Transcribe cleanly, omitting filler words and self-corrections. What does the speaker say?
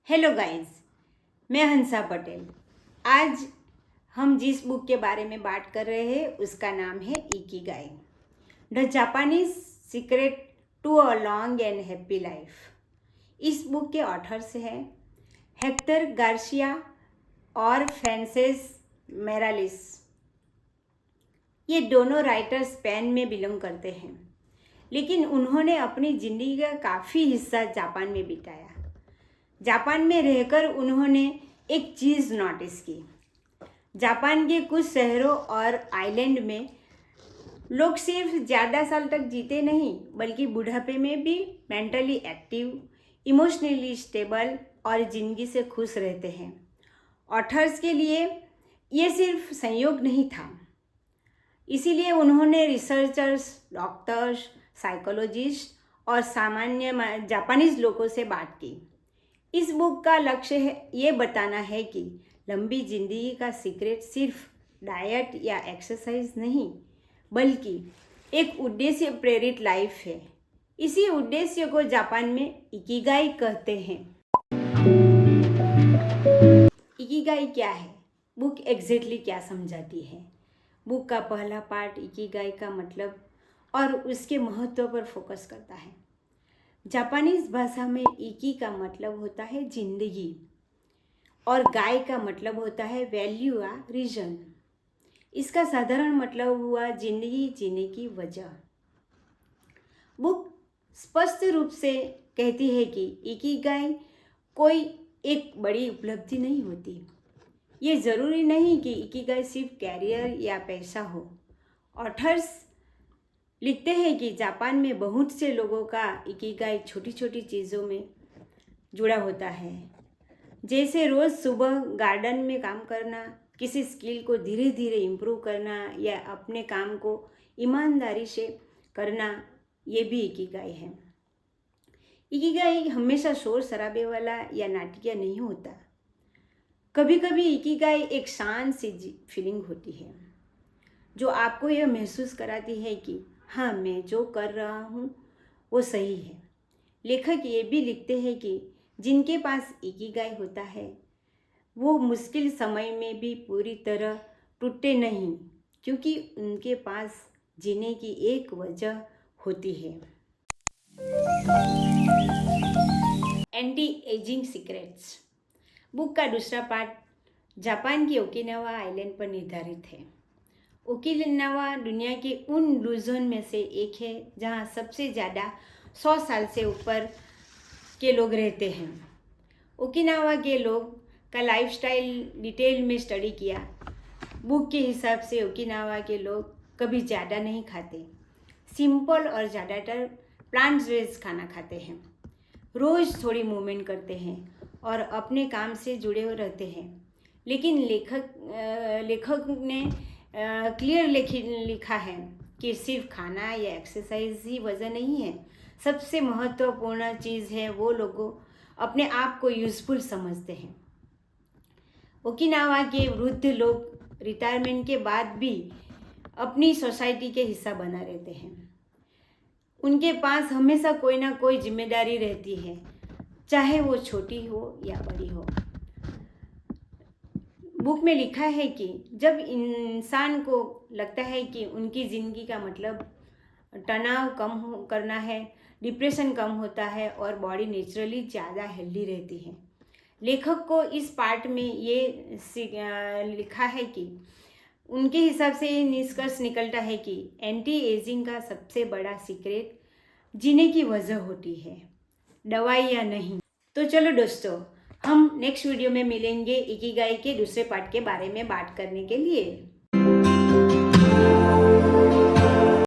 Hello guys, मैं हंसा पटेल। आज हम जिस बुक के बारे में बात कर रहे हैं उसका नाम है Ikigai, the Japanese secret to a long and happy life. इस बुक के ऑथर्स हैं हेक्टर गार्सिया और फ्रांसेस मोरालेस। ये दोनों राइटर स्पेन में बिलोंग करते हैं, लेकिन उन्होंने अपनी ज़िंदगी का काफ़ी हिस्सा जापान में बिताया। जापान में रहकर उन्होंने एक चीज़ नोटिस की। जापान के कुछ शहरों और आइलैंड में लोग सिर्फ ज़्यादा साल तक जीते नहीं, बल्कि बुढ़ापे में भी मेंटली एक्टिव, इमोशनली स्टेबल और ज़िंदगी से खुश रहते हैं। ऑथर्स के लिए ये सिर्फ संयोग नहीं था, इसीलिए उन्होंने रिसर्चर्स, डॉक्टर्स, साइकोलॉजिस्ट और सामान्य जापानीज लोगों से बात की। इस बुक का लक्ष्य ये बताना है कि लंबी ज़िंदगी का सीक्रेट सिर्फ डाइट या एक्सरसाइज नहीं, बल्कि एक उद्देश्य प्रेरित लाइफ है। इसी उद्देश्य को जापान में इकिगाई कहते हैं। इकिगाई क्या है? बुक एग्जैक्टली क्या समझाती है? बुक का पहला पार्ट इकिगाई का मतलब और उसके महत्व पर फोकस करता है। जापानीज भाषा में इकी का मतलब होता है जिंदगी और गाई का मतलब होता है वैल्यू या रीजन। इसका साधारण मतलब हुआ जिंदगी जीने की वजह। बुक स्पष्ट रूप से कहती है कि इकिगाई कोई एक बड़ी उपलब्धि नहीं होती। ये ज़रूरी नहीं कि इकिगाई सिर्फ कैरियर या पैसा हो। ऑथर्स लिखते हैं कि जापान में बहुत से लोगों का इकिगाई छोटी छोटी चीज़ों में जुड़ा होता है, जैसे रोज़ सुबह गार्डन में काम करना, किसी स्किल को धीरे धीरे इम्प्रूव करना या अपने काम को ईमानदारी से करना। ये भी इकिगाई है। इकिगाई हमेशा शोर शराबे वाला या नाटकीय नहीं होता। कभी कभी इकिगाई एक शांत सी फीलिंग होती है जो आपको यह महसूस कराती है कि हाँ, मैं जो कर रहा हूँ वो सही है। लेखक ये भी लिखते हैं कि जिनके पास इकिगाई होता है वो मुश्किल समय में भी पूरी तरह टूटते नहीं, क्योंकि उनके पास जीने की एक वजह होती है। Anti ageing secrets. बुक का दूसरा पार्ट जापान के ओकिनावा आइलैंड पर निर्धारित है। ओकिनावा दुनिया के उन लूजोन में से एक है जहां सबसे ज़्यादा 100 साल से ऊपर के लोग रहते हैं। ओकिनावा के लोग का लाइफस्टाइल डिटेल में स्टडी किया। बुक के हिसाब से ओकिनावा के लोग कभी ज़्यादा नहीं खाते, सिंपल और ज़्यादातर प्लांट बेस्ड खाना खाते हैं, रोज़ थोड़ी मूवमेंट करते हैं और अपने काम से जुड़े हुए रहते हैं। लेकिन लेखक ने क्लियर लिखा है कि सिर्फ खाना या एक्सरसाइज ही वजह नहीं है। सबसे महत्वपूर्ण चीज़ है वो लोगों अपने आप को यूज़फुल समझते हैं। ओकिनावा के वृद्ध लोग रिटायरमेंट के बाद भी अपनी सोसाइटी के हिस्सा बना रहते हैं। उनके पास हमेशा कोई ना कोई जिम्मेदारी रहती है, चाहे वो छोटी हो या बड़ी हो। बुक में लिखा है कि जब इंसान को लगता है कि उनकी ज़िंदगी का मतलब तनाव कम करना है, डिप्रेशन कम होता है और बॉडी नेचुरली ज़्यादा हेल्दी रहती है। लेखक को इस पार्ट में ये लिखा है कि उनके हिसाब से ये निष्कर्ष निकलता है कि एंटी एजिंग का सबसे बड़ा सीक्रेट जीने की वजह होती है, दवाई या नहीं। तो चलो दोस्तों, हम नेक्स्ट वीडियो में मिलेंगे इकिगाई के दूसरे पार्ट के बारे में बात करने के लिए।